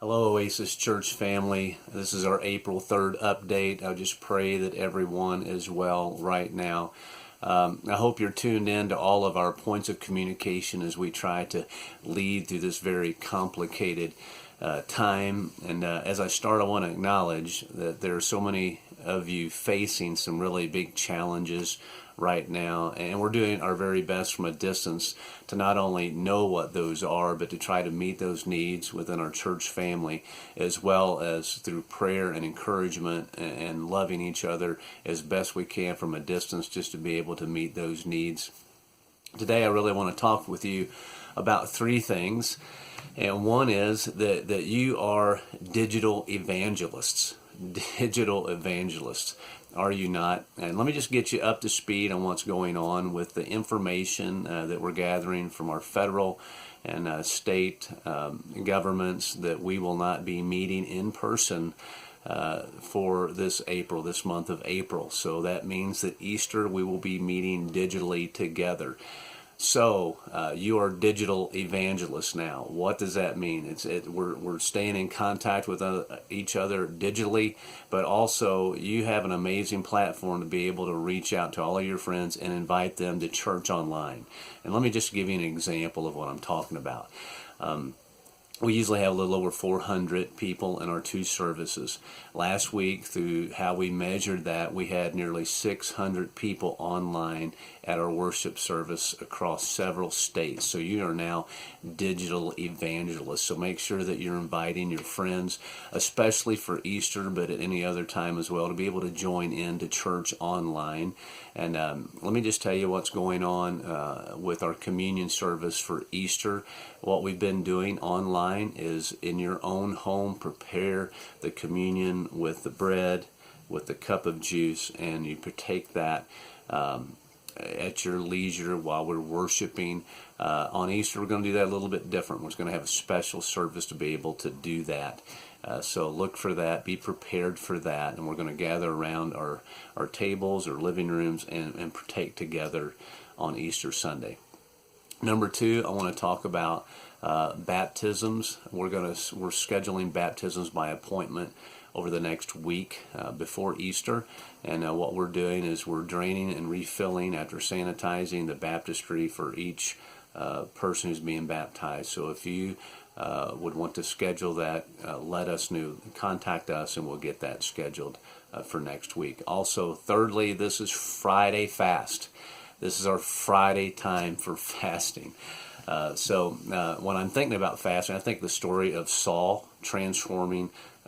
Hello, Oasis Church family. This is our April 3rd update. I just pray that everyone is well right now. I hope you're tuned in to all of our points of communication as we try to lead through this very complicated time. And as I start, I want to acknowledge that there are so many of you facing some really big challenges right now, and we're doing our very best from a distance to not only know what those are, but to try to meet those needs within our church family, as well as through prayer and encouragement and loving each other as best we can from a distance, just to be able to meet those needs. Today I really want to talk with you about three things, and one is that you are digital evangelists. Digital evangelists. Are you not? And let me just get you up to speed on what's going on with the information that we're gathering from our federal and state governments, that we will not be meeting in person for this month of April. So that means that Easter we will be meeting digitally together. So you are digital evangelists now. What does that mean? We're staying in contact with each other digitally, but also you have an amazing platform to be able to reach out to all of your friends and invite them to church online. And let me just give you an example of what I'm talking about. We usually have a little over 400 people in our two services. Last week, through how we measured that, we had nearly 600 people online at our worship service across several states. So you are now digital evangelists. So make sure that you're inviting your friends, especially for Easter, but at any other time as well, to be able to join in to church online. And let me just tell you what's going on with our communion service for Easter. What we've been doing online is, in your own home, prepare the communion with the bread, with the cup of juice, and you partake that at your leisure while we're worshiping. On Easter, we're going to do that a little bit different. We're going to have a special service to be able to do that. So look for that, be prepared for that, and we're going to gather around our tables or living rooms and partake together on Easter Sunday. Number two, I want to talk about baptisms. We're scheduling baptisms by appointment over the next week before Easter, and what we're doing is we're draining and refilling after sanitizing the baptistry for each person who's being baptized. So if you would want to schedule that, let us know. Contact us and we'll get that scheduled for next week. Also, thirdly, this is Friday Fast. This is our Friday time for fasting. So when I'm thinking about fasting, I think the story of Saul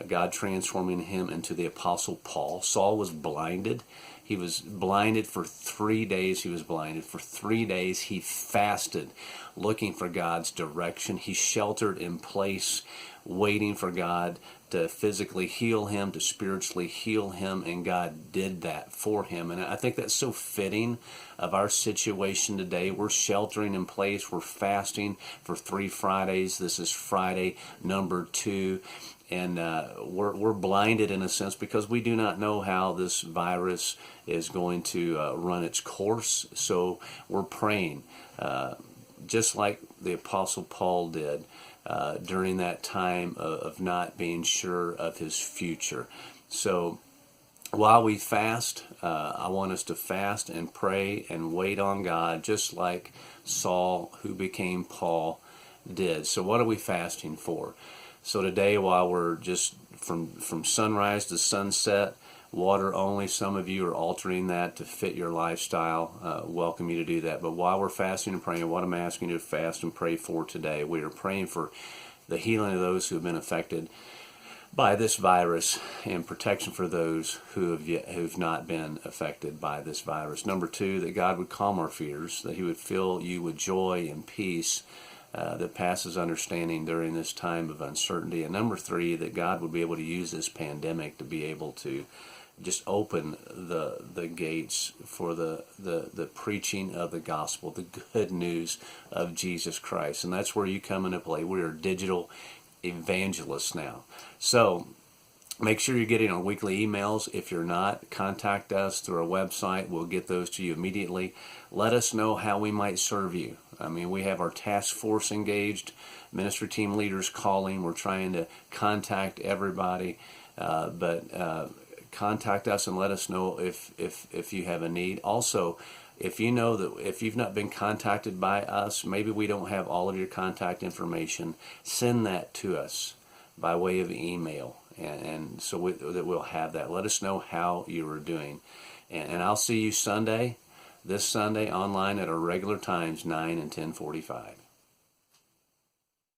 God transforming him into the Apostle Paul. Saul was blinded. He was blinded for 3 days. For 3 days he fasted, looking for God's direction. He sheltered in place, waiting for God to physically heal him, to spiritually heal him, and God did that for him. And I think that's so fitting of our situation today. We're sheltering in place. We're fasting for 3 Fridays. This is Friday number 2. And we're blinded in a sense because we do not know how this virus is going to run its course. So we're praying, just like the Apostle Paul did during that time of not being sure of his future. So while we fast, I want us to fast and pray and wait on God, just like Saul, who became Paul, did. So what are we fasting for? So today, while we're just from sunrise to sunset, water only, some of you are altering that to fit your lifestyle. Welcome you to do that. But while we're fasting and praying, what I'm asking you to fast and pray for today, we are praying for the healing of those who have been affected by this virus and protection for those who've not been affected by this virus. Number 2, that God would calm our fears, that He would fill you with joy and peace that passes understanding during this time of uncertainty. And number 3, that God would be able to use this pandemic to be able to just open the gates for the preaching of the gospel, the good news of Jesus Christ. And that's where you come into play. We are digital evangelists now. So Make sure you're getting our weekly emails. If you're not, contact us through our website. We'll get those to you immediately. Let us know how we might serve you. I mean, we have our task force engaged, ministry team leaders calling. We're trying to contact everybody, but contact us and let us know if you have a need. Also, if you know that if you've not been contacted by us, maybe we don't have all of your contact information, send that to us by way of email. And so that we'll have that. Let us know how you are doing. And I'll see you this Sunday online at our regular times, 9 and 10:45.